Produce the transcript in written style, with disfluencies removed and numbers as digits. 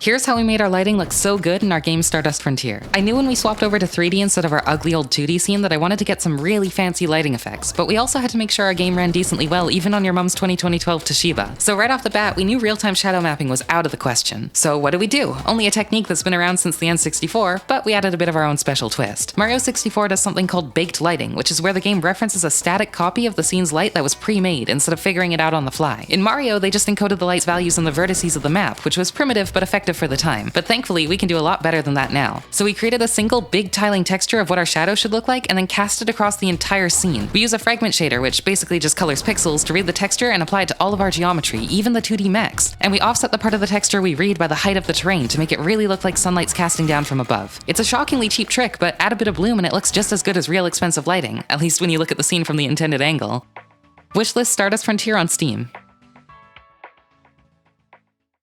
Here's how we made our lighting look so good in our game Stardust Frontier. I knew when we swapped over to 3D instead of our ugly old 2D scene that I wanted to get some really fancy lighting effects, but we also had to make sure our game ran decently well even on your mom's 2012 Toshiba. So right off the bat, we knew real-time shadow mapping was out of the question. So what do? Only a technique that's been around since the N64, but we added a bit of our own special twist. Mario 64 does something called baked lighting, which is where the game references a static copy of the scene's light that was pre-made instead of figuring it out on the fly. In Mario, they just encoded the light's values on the vertices of the map, which was primitive but effective for the time. But thankfully, we can do a lot better than that now. So we created a single big tiling texture of what our shadow should look like and then cast it across the entire scene. We use a fragment shader, which basically just colors pixels, to read the texture and apply it to all of our geometry, even the 2D mechs. And we offset the part of the texture we read by the height of the terrain to make it really look like sunlight's casting down from above. It's a shockingly cheap trick, but add a bit of bloom and it looks just as good as real expensive lighting, at least when you look at the scene from the intended angle. Wishlist Stardust Frontier on Steam.